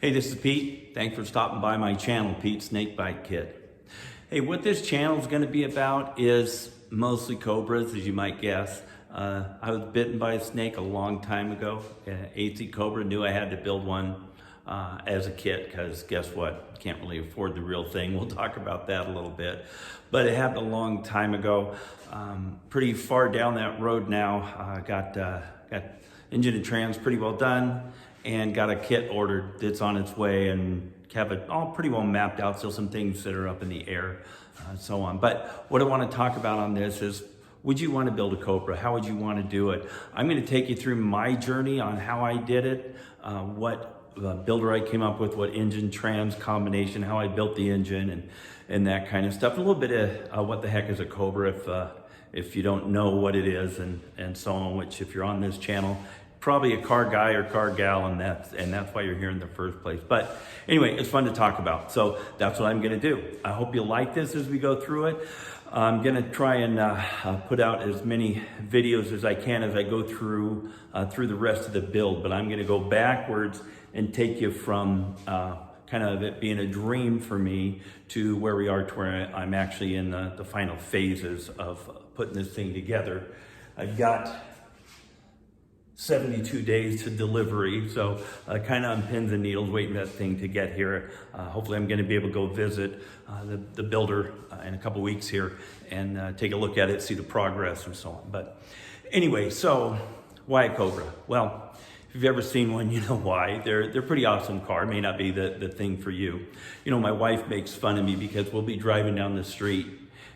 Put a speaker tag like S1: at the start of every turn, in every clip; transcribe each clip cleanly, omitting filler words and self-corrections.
S1: Hey, this is Pete. Thanks for stopping by my channel, Pete Snakebite Kid. Hey, what this channel is going to be about is mostly cobras, as you might guess. I was bitten by a snake a long time ago. AC Cobra, knew I had to build one as a kit because guess what? Can't really afford the real thing. We'll talk about that a little bit. But it happened a long time ago. Pretty far down that road now. Got engine and trans pretty well done and got a kit ordered that's on its way and have it all pretty well mapped out. Still some things that are up in the air, so on. But what I want to talk about on this is, would you want to build a Cobra? How would you want to do it? I'm going to take you through my journey on how I did it, what builder I came up with, what engine trans combination, how I built the engine and that kind of stuff. A little bit of what the heck is a Cobra if you don't know what it is and so on, which if you're on this channel, probably a car guy or car gal, and that's why you're here in the first place. But anyway, it's fun to talk about. So that's what I'm gonna do. I hope you like this as we go through it. I'm gonna try and put out as many videos as I can as I go through the rest of the build, but I'm gonna go backwards and take you from kind of it being a dream for me to where we are, to where I'm actually in the final phases of putting this thing together. I've got 72 days to delivery, so kind of on pins and needles waiting for that thing to get here. Hopefully I'm going to be able to go visit the builder in a couple weeks here and take a look at it, see the progress and so on. But anyway, so why a Cobra? Well, if you've ever seen one, you know why. They're a pretty awesome car. May not be the thing for you. You know, my wife makes fun of me because we'll be driving down the street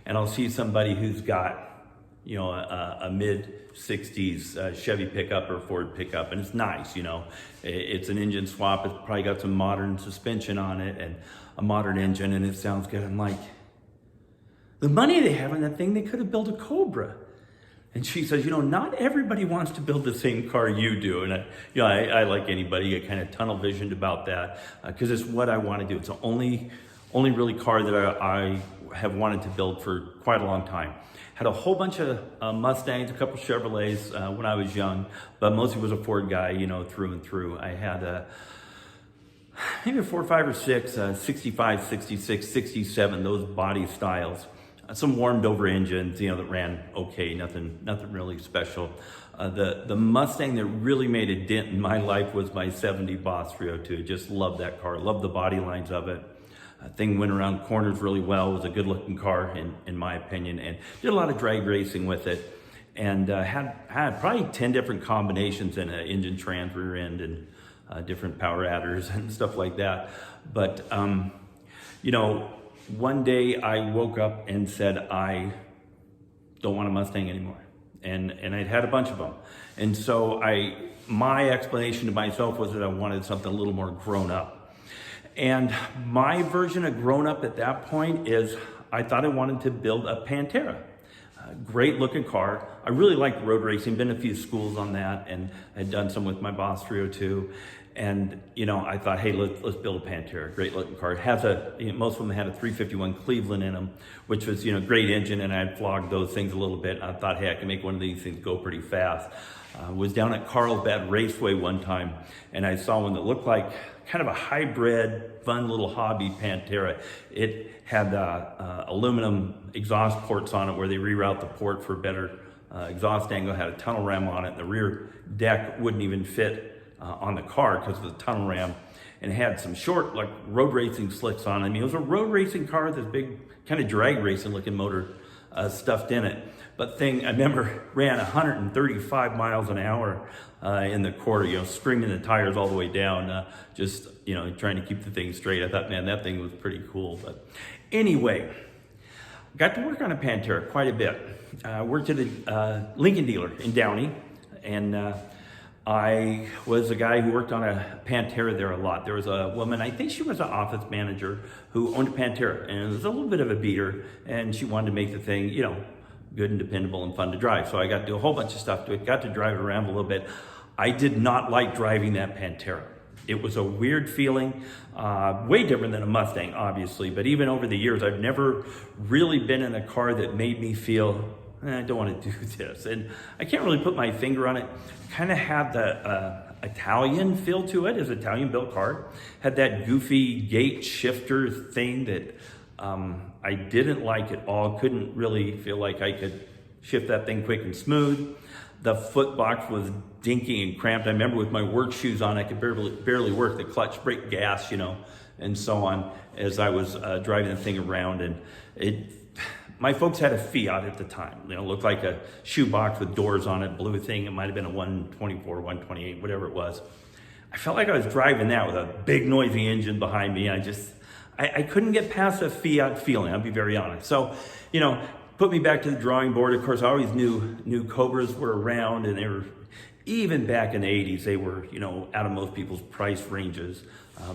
S1: and I'll see somebody who's got, you know, a mid-60s Chevy pickup or Ford pickup, and it's nice, you know. It's an engine swap. It's probably got some modern suspension on it and a modern engine, and it sounds good. I'm like, the money they have in that thing, they could have built a Cobra. And she says, you know, not everybody wants to build the same car you do. And I like anybody, get kind of tunnel visioned about that because it's what I want to do. It's the only really car that I have wanted to build for quite a long time. Had a whole bunch of Mustangs, a couple Chevrolets when I was young, but mostly was a Ford guy, you know, through and through. I had maybe a 4, 5, or 6, 65, 66, 67, those body styles. Some warmed over engines, you know, that ran okay, nothing really special. The Mustang that really made a dent in my life was my 70 Boss 302. Just loved that car, loved the body lines of it. Thing went around corners really well. It was a good looking car in my opinion, and did a lot of drag racing with it, and had probably 10 different combinations in an engine, trans, rear end, and different power adders and stuff like that. But you know, one day I woke up and said, I don't want a Mustang anymore, and I'd had a bunch of them, and so my explanation to myself was that I wanted something a little more grown up. And my version of grown up at that point is I thought I wanted to build a Pantera. Great looking car. I really liked road racing, been to a few schools on that, and I'd done some with my Boss 302. And, you know, I thought, hey, let's build a Pantera. Great looking car. It has most of them had a 351 Cleveland in them, which was, you know, great engine, and I had flogged those things a little bit. I thought, hey, I can make one of these things go pretty fast. Was down at Carlsbad Raceway one time, and I saw one that looked like kind of a hybrid, fun little hobby Pantera. It had aluminum exhaust ports on it where they reroute the port for better exhaust angle, had a tunnel ram on it, and the rear deck wouldn't even fit on the car because of the tunnel ram, and it had some short, like, road racing slicks on it. I mean, it was a road racing car with this big kind of drag racing looking motor stuffed in it. But thing, I remember, ran 135 miles an hour in the quarter, you know, screaming the tires all the way down, just, you know, trying to keep the thing straight. I thought, man, that thing was pretty cool. But anyway, got to work on a Pantera quite a bit. Worked at a Lincoln dealer in Downey, and I was a guy who worked on a Pantera there a lot. There was a woman, I think she was an office manager, who owned a Pantera, and it was a little bit of a beater, and she wanted to make the thing, you know, good and dependable and fun to drive. So I got to do a whole bunch of stuff to it, got to drive it around a little bit. I did not like driving that Pantera. It was a weird feeling, way different than a Mustang, obviously, but even over the years, I've never really been in a car that made me feel I don't want to do this. And I can't really put my finger on it. Kind of had the Italian feel to it, as Italian built car. Had that goofy gate shifter thing that I didn't like at all. Couldn't really feel like I could shift that thing quick and smooth. The foot box was dinky and cramped. I remember with my work shoes on, I could barely work the clutch, brake, gas, and so on as I was driving the thing around. And my folks had a Fiat at the time. Looked like a shoebox with doors on it, blue thing. It might have been a 124, 128, whatever it was. I felt like I was driving that with a big noisy engine behind me. I couldn't get past a Fiat feeling, I'll be very honest. So, put me back to the drawing board. Of course, I always knew Cobras were around, and they were, even back in the 80s, they were, out of most people's price ranges.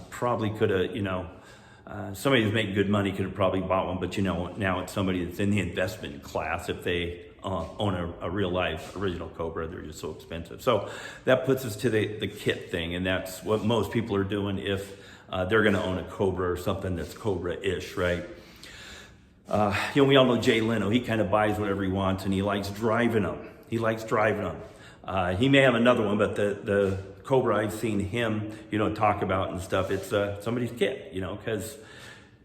S1: Probably could have, somebody who's making good money could have probably bought one, but now it's somebody that's in the investment class. If they own a real life original Cobra, they're just so expensive. So that puts us to the kit thing, and that's what most people are doing if they're gonna own a Cobra or something that's Cobra-ish, right? We all know Jay Leno. He kind of buys whatever he wants, and he likes driving them. He may have another one, but the Cobra I've seen him, talk about and stuff, it's somebody's kit, because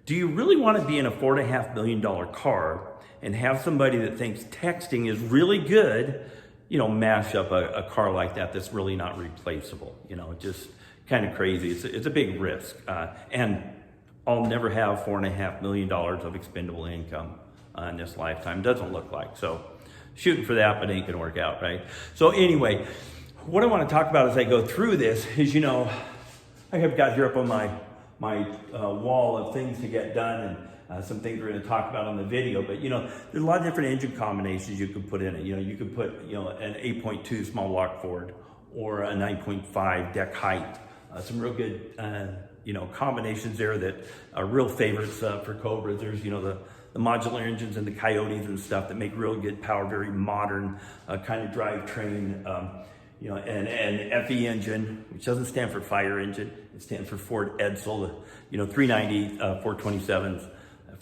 S1: do you really want to be in a $4.5 million car and have somebody that thinks texting is really good, mash up a car like that that's really not replaceable? Just kind of crazy. It's a big risk. And I'll never have $4.5 million of expendable income in this lifetime. Doesn't look like. So shooting for that, but ain't gonna work out, right? So anyway, what I want to talk about as I go through this is, I have got here up on my wall of things to get done, and some things we're going to talk about on the video. But there's a lot of different engine combinations you could put in it. You could put an 8.2 small block Ford or a 9.5 deck height. Some real good combinations there that are real favorites for Cobras. There's the modular engines and the Coyotes and stuff that make real good power, very modern kind of drivetrain. An FE engine, which doesn't stand for fire engine. It stands for Ford Edsel, 390, 427s,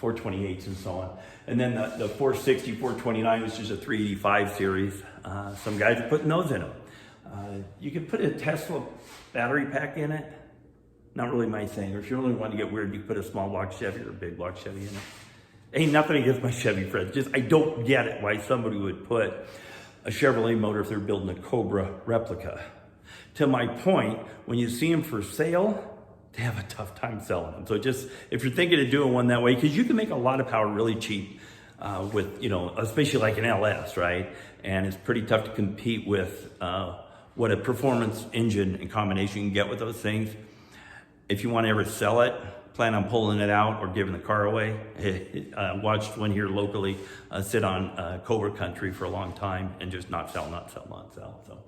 S1: 428s, and so on. And then the 460, 429, which is a 385 series. Some guys are putting those in them. You could put a Tesla battery pack in it. Not really my thing. Or if you really want to get weird, you could put a small block Chevy or a big block Chevy in it. Ain't nothing against my Chevy friends. Just, I don't get it why somebody would put a Chevrolet motor if they're building a Cobra replica. To my point, when you see them for sale, they have a tough time selling them. So just, if you're thinking of doing one that way, because you can make a lot of power really cheap with, especially like an LS, right? And it's pretty tough to compete with what a performance engine and combination you can get with those things. If you want to ever sell it, plan on pulling it out or giving the car away. Watched one here locally sit on Cobra Country for a long time and just not sell. So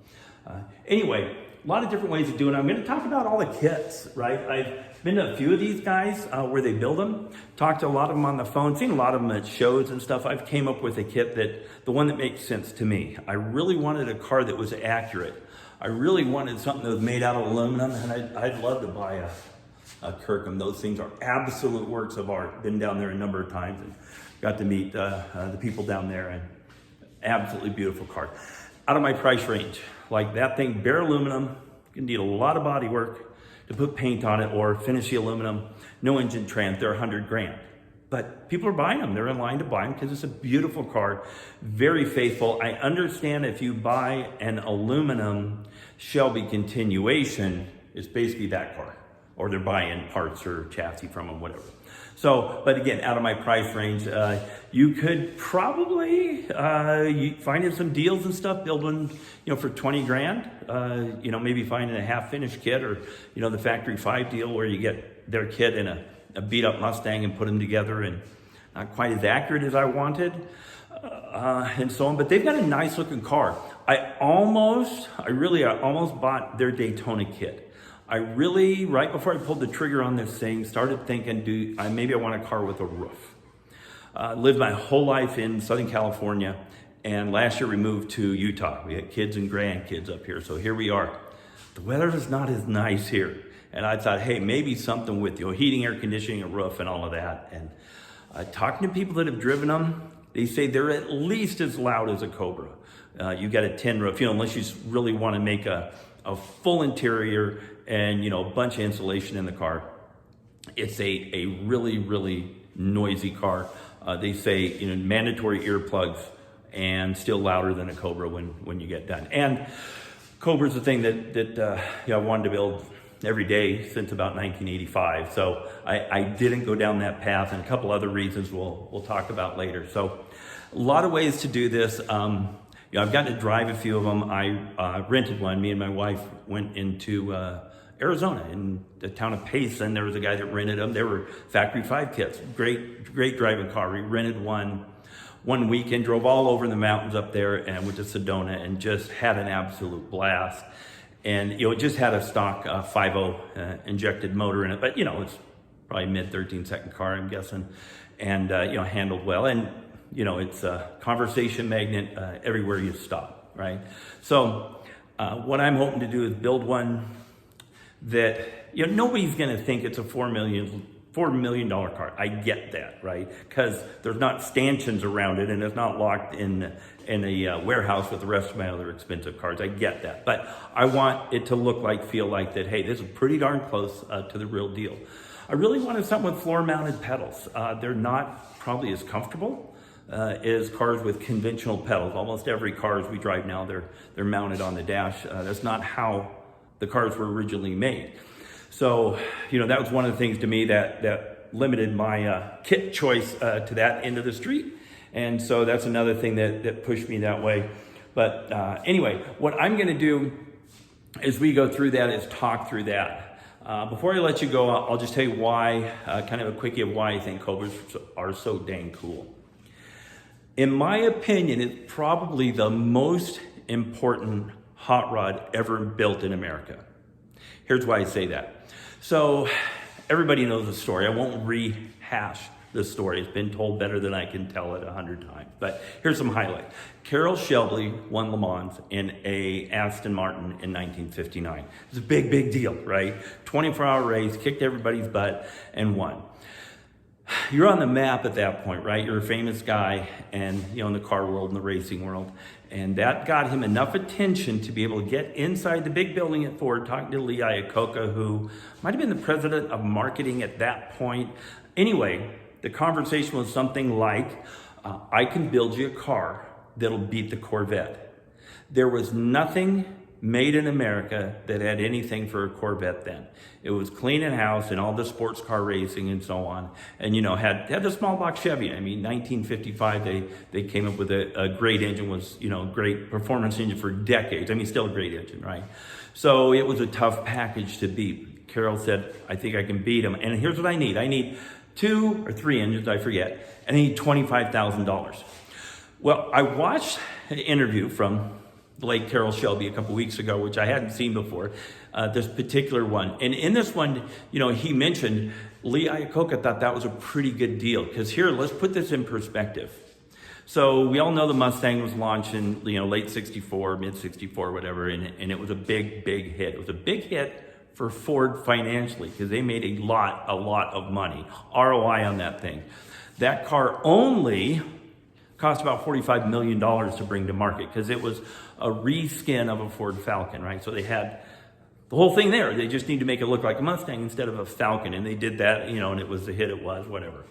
S1: anyway, a lot of different ways of doing it. I'm going to talk about all the kits, right? I've been to a few of these guys where they build them, talked to a lot of them on the phone, seen a lot of them at shows and stuff. I've came up with a kit the one that makes sense to me. I really wanted a car that was accurate. I really wanted something that was made out of aluminum, and I'd love to buy a Kirkham. Those things are absolute works of art. Been down there a number of times and got to meet the people down there, and absolutely beautiful car. Out of my price range, like that thing, bare aluminum, you need a lot of body work to put paint on it or finish the aluminum. No engine trans, they're $100,000. But people are buying them. They're in line to buy them because it's a beautiful car, very faithful. I understand if you buy an aluminum Shelby continuation, it's basically that car, or they're buying parts or chassis from them, whatever. So, but again, out of my price range, you could probably find some deals and stuff, build one, for $20,000. Maybe finding a half finished kit, or the factory 5 deal where you get their kit in a beat up Mustang and put them together, and not quite as accurate as I wanted, and so on. But they've got a nice looking car. I almost bought their Daytona kit. I really, right before I pulled the trigger on this thing, started thinking, maybe I want a car with a roof. Lived my whole life in Southern California, and last year we moved to Utah. We had kids and grandkids up here, so here we are. The weather is not as nice here, and I thought, hey, maybe something with heating, air conditioning, a roof, and all of that. And talking to people that have driven them, they say they're at least as loud as a Cobra. You got a tin roof, unless you really want to make a full interior and, a bunch of insulation in the car. It's a really, really noisy car. They say, mandatory earplugs and still louder than a Cobra when you get done. And Cobra's the thing that I wanted to build every day since about 1985. So I didn't go down that path, and a couple other reasons we'll talk about later. So a lot of ways to do this. I've gotten to drive a few of them. I rented one. Me and my wife went into Arizona in the town of Payson. There was a guy that rented them. They were factory 5 kits. Great driving car. We rented one weekend, drove all over the mountains up there and went to Sedona and just had an absolute blast. And, it just had a stock 5.0 injected motor in it, but, it's probably mid 13-second car, I'm guessing, and, handled well. And, it's a conversation magnet everywhere you stop, right? So what I'm hoping to do is build one that, nobody's going to think it's a $4 million car. I get that, right? Because there's not stanchions around it, and it's not locked in a warehouse with the rest of my other expensive cars. I get that. But I want it to feel like that, hey, this is pretty darn close to the real deal. I really wanted something with floor-mounted pedals. They're not probably as comfortable as cars with conventional pedals. Almost every cars we drive now, they're mounted on the dash. That's not how the cars were originally made. So, that was one of the things to me that limited my kit choice to that end of the street. And so that's another thing that pushed me that way. But anyway, what I'm going to do as we go through that is talk through that. Before I let you go, I'll just tell you why, kind of a quickie of why I think Cobras are so dang cool. In my opinion, it's probably the most important hot rod ever built in America. Here's why I say that. So everybody knows the story. I won't rehash the story. It's been told better than I can tell it 100 times. But here's some highlights. Carroll Shelby won Le Mans in a Aston Martin in 1959. It's a big deal, right? 24-hour race, kicked everybody's butt, and won. You're on the map at that point, right? You're a famous guy, and in the car world and the racing world. And that got him enough attention to be able to get inside the big building at Ford, talking to Lee Iacocca, who might have been the president of marketing at that point. Anyway, the conversation was something like, I can build you a car that'll beat the Corvette. There was nothing made in America that had anything for a Corvette then. It was clean in house and all the sports car racing and so on. And had the small box Chevy. 1955 they came up with a great engine, was great performance engine for decades. Still a great engine, right? So it was a tough package to beat. Carroll said, I think I can beat him. And here's what I need. I need 2 or 3 engines, I forget, and I need $25,000. Well, I watched an interview from the late Carroll Shelby a couple weeks ago, which I hadn't seen before, this particular one. And in this one, he mentioned Lee Iacocca thought that was a pretty good deal. Because here, let's put this in perspective. So we all know the Mustang was launched in late 64, mid 64, whatever, and it was a big hit. It was a big hit for Ford financially because they made a lot of money, ROI on that thing. That car only cost about $45 million to bring to market because it was a reskin of a Ford Falcon, right? So they had the whole thing there. They just need to make it look like a Mustang instead of a Falcon, and they did that, and it was the hit it was, whatever.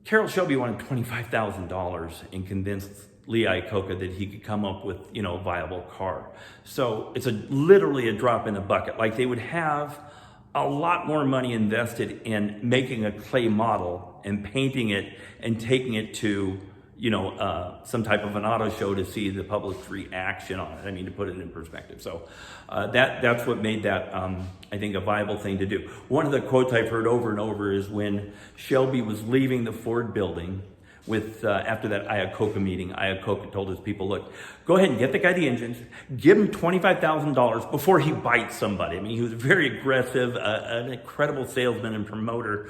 S1: Carroll Shelby wanted $25,000 and convinced Lee Iacocca that he could come up with, a viable car. So it's literally a drop in the bucket. Like they would have a lot more money invested in making a clay model and painting it and taking it to, some type of an auto show to see the public's reaction on it. To put it in perspective. So that's what made that, I think, a viable thing to do. One of the quotes I've heard over and over is when Shelby was leaving the Ford building with after that Iacocca meeting, Iacocca told his people, look, go ahead and get the guy the engines, give him $25,000 before he bites somebody. He was very aggressive, an incredible salesman and promoter,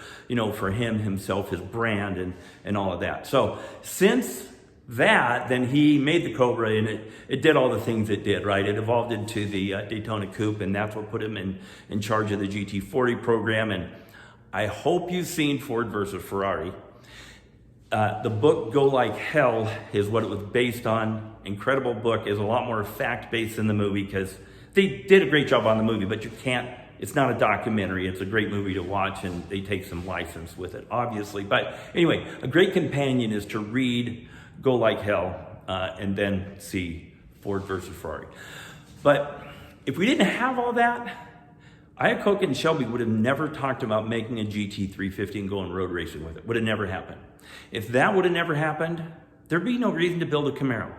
S1: for himself, his brand and all of that. So since that, then he made the Cobra, and it did all the things it did, right? It evolved into the Daytona Coupe, and that's what put him in charge of the GT40 program. And I hope you've seen Ford versus Ferrari. The book Go Like Hell is what it was based on. Incredible book. Is a lot more fact-based than the movie because they did a great job on the movie, but you can't, it's not a documentary. It's a great movie to watch, and they take some license with it, obviously. But anyway, a great companion is to read Go Like Hell and then see Ford versus Ferrari. But if we didn't have all that, Iacocca and Shelby would have never talked about making a GT350 and going road racing with it. Would have never happened. If that would have never happened, there'd be no reason to build a Camaro.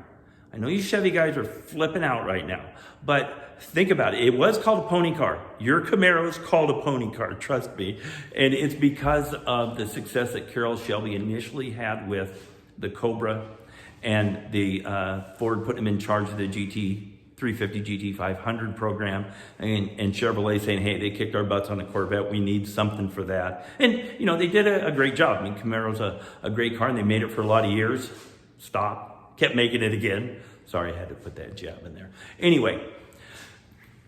S1: I know you Chevy guys are flipping out right now, but think about it. It was called a pony car. Your Camaro is called a pony car, trust me. And it's because of the success that Carroll Shelby initially had with the Cobra and the Ford putting him in charge of the GT350, GT500 program, and Chevrolet saying, hey, they kicked our butts on the Corvette. We need something for that. And, you know, they did a great job. I mean, Camaro's a great car, and they made it for a lot of years. Kept making it again. Sorry, I had to put that jab in there. Anyway,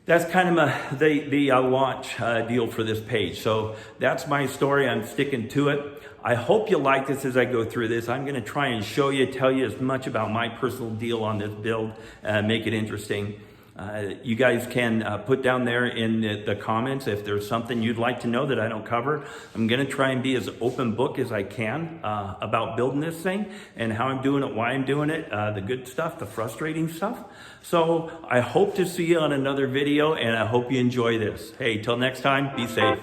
S1: that's kind of the launch deal for this page. So that's my story. I'm sticking to it. I hope you like this as I go through this. I'm going to try and show you, tell you as much about my personal deal on this build, make it interesting. You guys can put down there in the comments if there's something you'd like to know that I don't cover. I'm going to try and be as open book as I can about building this thing and how I'm doing it, why I'm doing it, the good stuff, the frustrating stuff. So I hope to see you on another video, and I hope you enjoy this. Hey, till next time, be safe.